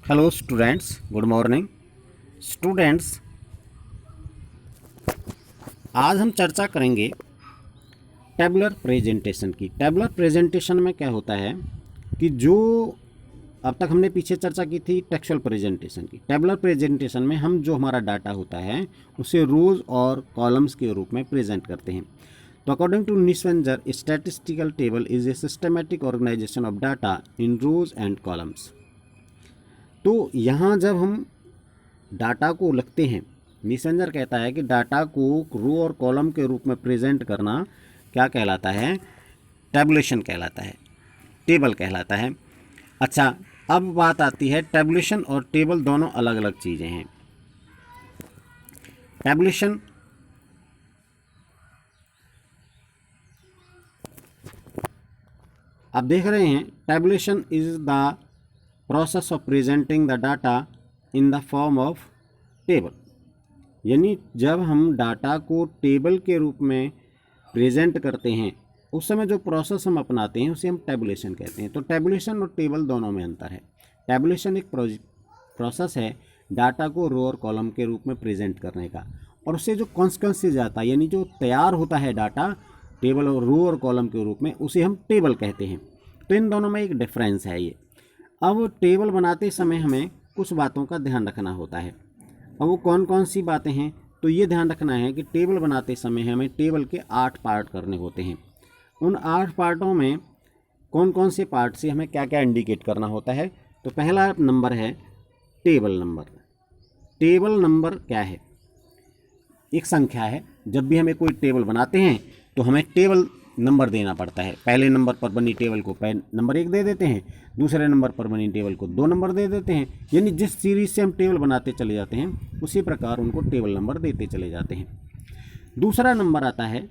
Hello students, good morning students. आज हम चर्चा करेंगे टेबुलर प्रेजेंटेशन की। टेबुलर प्रेजेंटेशन में क्या होता है कि जो अब तक हमने पीछे चर्चा की थी टेक्सुअल प्रेजेंटेशन की। टेबुलर प्रेजेंटेशन में हम जो हमारा डाटा होता है उसे रोज़ और कॉलम्स के रूप में प्रेजेंट करते हैं। तो अकॉर्डिंग टू निस्वेंजर, statistical table is a systematic organization of data in rows and columns. तो यहाँ जब हम डाटा को लिखते हैं, निस्वेंजर कहता है कि डाटा को रो और कॉलम के रूप में प्रेजेंट करना क्या कहलाता है? टैबुलेशन कहलाता है, टेबल कहलाता है। अच्छा, अब बात आती है टैबुलेशन और टेबल दोनों अलग अलग चीज़ें हैं। टैबुलेशन आप देख रहे हैं, tabulation is the process of presenting the data in the form of table. यानी जब हम डाटा को टेबल के रूप में प्रेजेंट करते हैं उस समय जो प्रोसेस हम अपनाते हैं उसे हम टैबुलेशन कहते हैं। तो टैबुलेशन और टेबल दोनों में अंतर है। टैबुलेशन एक प्रोसेस है डाटा को रो और कॉलम के रूप में प्रेजेंट करने का, और उससे जो कॉन्सिक्वेंसेज आता है यानी जो तैयार होता है डाटा टेबल और रो और कॉलम के रूप में, उसे हम टेबल कहते हैं। तो इन दोनों में एक डिफरेंस है ये। अब टेबल बनाते समय हमें कुछ बातों का ध्यान रखना होता है। अब वो कौन कौन सी बातें हैं? तो ये ध्यान रखना है कि टेबल बनाते समय हमें टेबल के 8 पार्ट करने होते हैं। उन 8 पार्टों में कौन कौन से पार्ट से हमें क्या क्या इंडिकेट करना होता है? तो पहला नंबर है टेबल नंबर। टेबल नंबर क्या है? एक संख्या है। जब भी हमें कोई टेबल बनाते हैं तो हमें टेबल नंबर देना पड़ता है। पहले नंबर पर बनी टेबल को नंबर 1 दे देते हैं, दूसरे नंबर पर बनी टेबल को 2 नंबर दे देते हैं। यानी जिस सीरीज से हम टेबल बनाते चले जाते हैं उसी प्रकार उनको टेबल नंबर देते चले जाते हैं। दूसरा नंबर आता है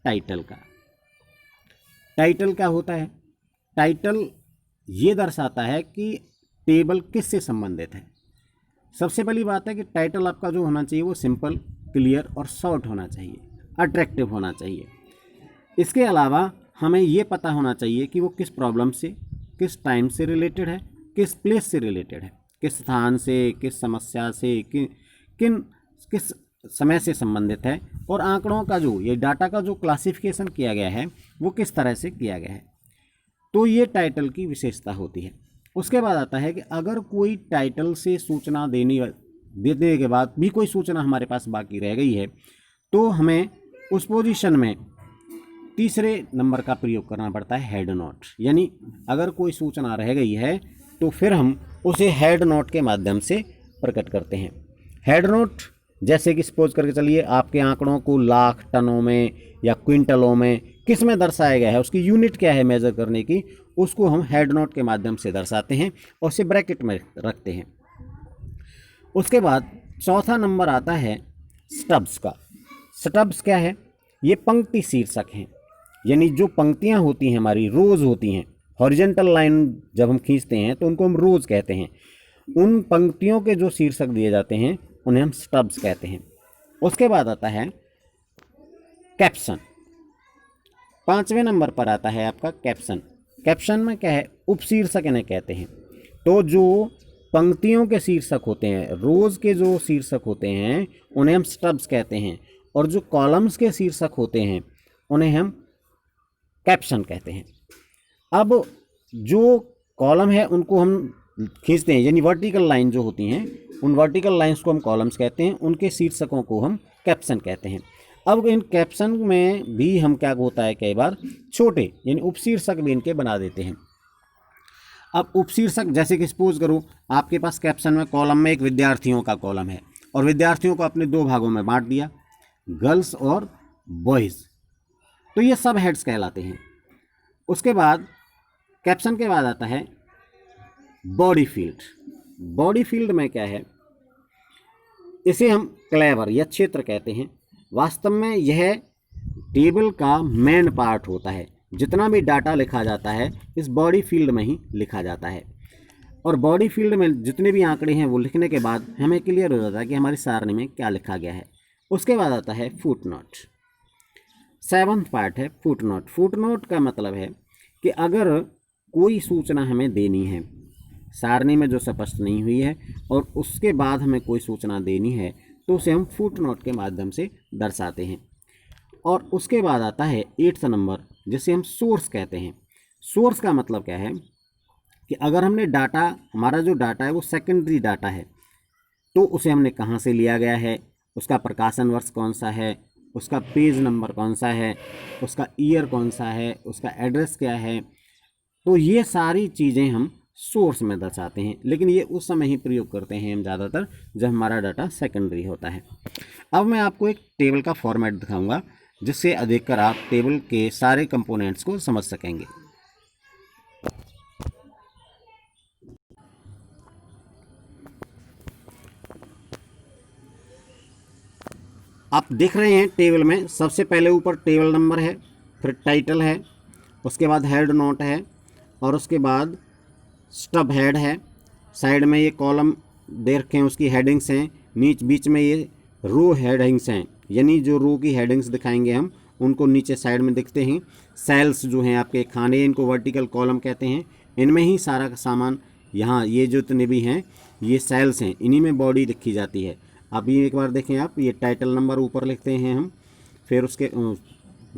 टाइटल का। टाइटल क्या होता है? टाइटल ये दर्शाता है कि टेबल किससे संबंधित है। सबसे पहली बात है कि टाइटल आपका जो होना चाहिए वो सिंपल, क्लियर और शॉर्ट होना चाहिए, अट्रैक्टिव होना चाहिए। इसके अलावा हमें ये पता होना चाहिए कि वो किस प्रॉब्लम से, किस टाइम से रिलेटेड है, किस प्लेस से रिलेटेड है, किस स्थान से, किस समस्या से, किस समय से संबंधित है, और आंकड़ों का जो ये डाटा का जो क्लासिफिकेशन किया गया है वो किस तरह से किया गया है। तो ये टाइटल की विशेषता होती है। उसके बाद आता है कि अगर कोई टाइटल से सूचना देने के बाद भी कोई सूचना हमारे पास बाकी रह गई है तो हमें उस पोजीशन में तीसरे नंबर का प्रयोग करना पड़ता है, हेड नोट। यानी अगर कोई सूचना रह गई है तो फिर हम उसे हेड नोट के माध्यम से प्रकट करते हैं। हेड नोट जैसे कि सपोज करके चलिए आपके आंकड़ों को लाख, टनों में या क्विंटलों में किस में दर्शाया गया है, उसकी यूनिट क्या है मेज़र करने की, उसको हम हेड नोट के माध्यम से दर्शाते हैं और उसे ब्रैकेट में रखते हैं। उसके बाद चौथा नंबर आता है स्टब्स का। स्टब्स क्या है? ये पंक्ति शीर्षक हैं। यानी जो पंक्तियां होती हैं हमारी, रोज़ होती हैं, हॉरिजेंटल लाइन जब हम खींचते हैं तो उनको हम रोज़ कहते हैं। उन पंक्तियों के जो शीर्षक दिए जाते हैं उन्हें हम स्टब्स कहते हैं। उसके बाद आता है कैप्शन। 5वें नंबर पर आता है आपका कैप्शन। कैप्शन में क्या है? उपशीर्षक इन्हें कहते हैं। तो जो पंक्तियों के शीर्षक होते हैं, रोज़ के जो शीर्षक होते हैं उन्हें हम स्टब्स कहते हैं, और जो कॉलम्स के शीर्षक होते हैं उन्हें हम कैप्शन कहते हैं। अब जो कॉलम है उनको हम खींचते हैं, यानी वर्टिकल लाइन जो होती हैं उन वर्टिकल लाइंस को हम कॉलम्स कहते हैं, उनके शीर्षकों को हम कैप्शन कहते हैं। अब इन कैप्शन में भी हम क्या होता है, कई बार छोटे यानी उपशीर्षक भी इनके बना देते हैं। अब उपशीर्षक जैसे कि सपोज करो आपके पास कैप्शन में कॉलम में एक विद्यार्थियों का कॉलम है और विद्यार्थियों को अपने 2 भागों में बांट दिया, गर्ल्स और बॉयज़। तो ये सब हेड्स कहलाते हैं। उसके बाद कैप्शन के बाद आता है बॉडी फील्ड। बॉडी फील्ड में क्या है? इसे हम क्लेवर या क्षेत्र कहते हैं। वास्तव में यह टेबल का मेन पार्ट होता है। जितना भी डाटा लिखा जाता है इस बॉडी फील्ड में ही लिखा जाता है, और बॉडी फील्ड में जितने भी आंकड़े हैं वो लिखने के बाद हमें क्लियर हो जाता है कि हमारी सारणी में क्या लिखा गया है। उसके बाद आता है फुट नोट। 7th पार्ट है फुट नोट। फुट नोट का मतलब है कि अगर कोई सूचना हमें देनी है, सारणी में जो स्पष्ट नहीं हुई है और उसके बाद हमें कोई सूचना देनी है तो उसे हम फुट नोट के माध्यम से दर्शाते हैं। और उसके बाद आता है 8th नंबर, जिसे हम सोर्स कहते हैं। सोर्स का मतलब क्या है कि अगर हमने डाटा, हमारा जो डाटा है वो सेकेंडरी डाटा है, तो उसे हमने कहाँ से लिया गया है, उसका प्रकाशन वर्ष कौन सा है, उसका पेज नंबर कौन सा है, उसका ईयर कौन सा है, उसका एड्रेस क्या है, तो ये सारी चीज़ें हम सोर्स में दर्शाते हैं। लेकिन ये उस समय ही प्रयोग करते हैं हम ज़्यादातर जब हमारा डाटा सेकेंडरी होता है। अब मैं आपको एक टेबल का फॉर्मेट दिखाऊंगा जिससे देखकर आप टेबल के सारे कंपोनेंट्स को समझ सकेंगे। आप देख रहे हैं टेबल में सबसे पहले ऊपर टेबल नंबर है, फिर टाइटल है, उसके बाद हेड नोट है और उसके बाद स्टब हेड है। साइड में ये कॉलम दे रखे हैं, उसकी हेडिंग्स हैं। बीच में ये रो हेडिंग्स हैं, यानी जो रो की हेडिंग्स दिखाएंगे हम उनको नीचे साइड में दिखते हैं। सेल्स जो हैं आपके खाने, इनको वर्टिकल कॉलम कहते हैं। इनमें ही सारा का सामान, यहाँ ये जो इतने भी हैं ये सेल्स हैं, इन्हीं में बॉडी लिखी जाती है। अब ये एक बार देखें आप, ये टाइटल नंबर ऊपर लिखते हैं हम, फिर उसके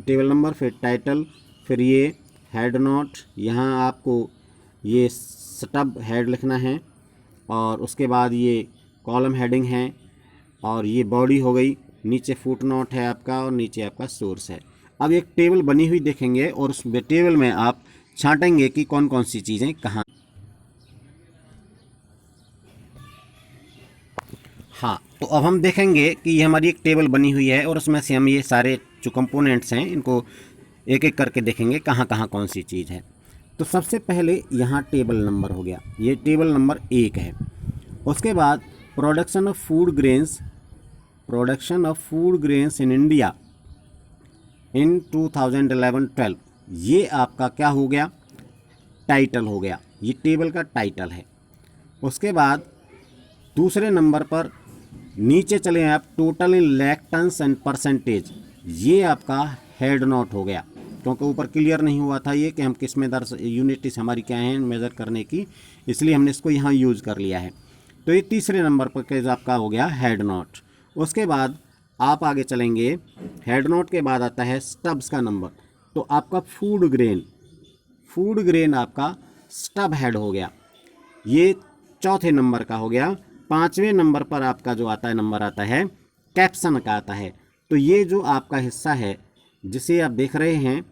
टेबल नंबर, फिर टाइटल, फिर ये हेड नोट, यहाँ आपको ये स्टब हेड लिखना है और उसके बाद ये कॉलम हेडिंग है और ये बॉडी हो गई। नीचे फुट नोट है आपका और नीचे आपका सोर्स है। अब एक टेबल बनी हुई देखेंगे और उस टेबल में आप छांटेंगे कि कौन कौन सी चीज़ें कहाँ। हाँ, तो अब हम देखेंगे कि ये हमारी एक टेबल बनी हुई है और उसमें से हम ये सारे जो कंपोनेंट्स हैं इनको एक एक करके देखेंगे कहाँ कहाँ कौन सी चीज़ है। तो सबसे पहले यहाँ टेबल नंबर हो गया, ये टेबल नंबर 1 है। उसके बाद production of food grains in India in 2011-12, ये आपका क्या हो गया, टाइटल हो गया, ये टेबल का टाइटल है। उसके बाद दूसरे नंबर पर नीचे चले आप, total in lakh tons and percentage, ये आपका हेड नोट हो गया, क्योंकि ऊपर क्लियर नहीं हुआ था ये कि हम किस में यूनिट्स हमारी क्या हैं मेज़र करने की, इसलिए हमने इसको यहाँ यूज़ कर लिया है। तो ये तीसरे नंबर पर केस आपका हो गया हेड नोट। उसके बाद आप आगे चलेंगे, हेड नोट के बाद आता है स्टब्स का नंबर, तो आपका फूड ग्रेन आपका स्टब हेड हो गया, ये चौथे नंबर का हो गया। पाँचवें नंबर पर आपका जो आता है नंबर आता है कैप्शन का आता है। तो ये जो आपका हिस्सा है जिसे आप देख रहे हैं,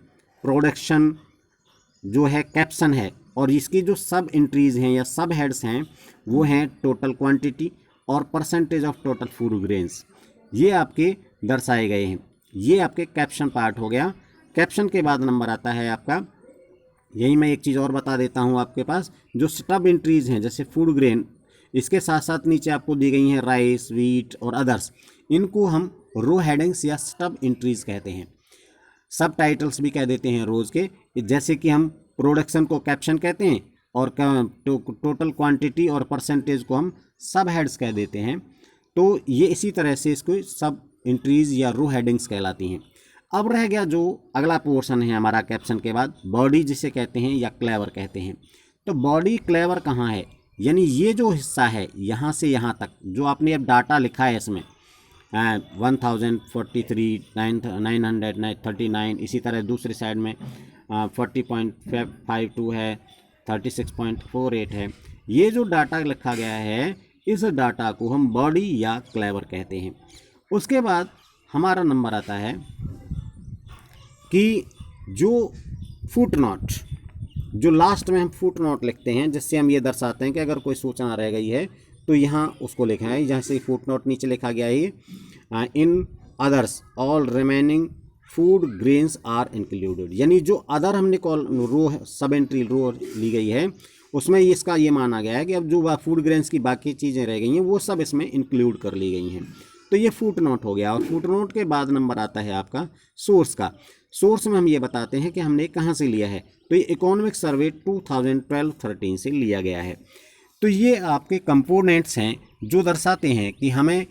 प्रोडक्शन जो है कैप्शन है, और इसकी जो सब एंट्रीज़ हैं या सब हेड्स हैं वो हैं टोटल क्वांटिटी और percentage of total food grains, ये आपके दर्शाए गए हैं। ये आपके कैप्शन पार्ट हो गया। कैप्शन के बाद नंबर आता है आपका, यही मैं एक चीज़ और बता देता हूँ आपके पास, जो स्टब एंट्रीज़ हैं जैसे फूड ग्रेन, इसके साथ साथ नीचे आपको दी गई हैं राइस, वीट और अदर्स, इनको हम रो हेडिंग्स या स्टब एंट्रीज़ कहते हैं। सब टाइटल्स भी कह देते हैं रोज़ के, जैसे कि हम प्रोडक्शन को कैप्शन कहते हैं और टोटल क्वांटिटी और परसेंटेज को हम सब हेड्स कह देते हैं। तो ये इसी तरह से इसको सब एंट्रीज़ या रो हेडिंग्स कहलाती हैं। अब रह गया जो अगला पोर्शन है हमारा कैप्शन के बाद, बॉडी जिसे कहते हैं या क्लेवर कहते हैं। तो बॉडी क्लेवर कहाँ है, यानी ये जो हिस्सा है यहाँ से यहाँ तक जो आपने अब डाटा लिखा है इसमें 1043, 939, इसी तरह दूसरी साइड में 40.52 है, 36.48 है, ये जो डाटा लिखा गया है इस डाटा को हम बॉडी या क्लेवर कहते हैं। उसके बाद हमारा नंबर आता है कि जो फुट नोट, जो लास्ट में हम फुट नोट लिखते हैं जिससे हम ये दर्शाते हैं कि अगर कोई सूचना रह गई है तो यहाँ उसको लिखा है, जहाँ से फुट नोट नीचे लिखा गया है in others all remaining food grains are included, यानी जो अदर हमने रो सब एंट्री रो ली गई है उसमें इसका ये माना गया है कि अब जो फूड ग्रेन्स की बाकी चीज़ें रह गई हैं वो सब इसमें इंक्लूड कर ली गई हैं। तो ये फुट नोट हो गया। और फुट नोट के बाद नंबर आता है आपका सोर्स का। सोर्स में हम ये बताते हैं कि हमने कहाँ से लिया है, तो ये इकोनॉमिक सर्वे 2012-13 से लिया गया है। तो ये आपके कंपोनेंट्स हैं जो दर्शाते हैं कि हमें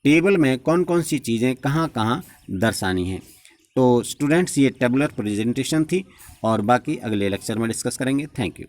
टेबल में कौन कौन सी चीज़ें कहाँ कहाँ दर्शानी हैं। तो स्टूडेंट्स, ये टेबुलर प्रेजेंटेशन थी और बाकी अगले लेक्चर में डिस्कस करेंगे। Thank you.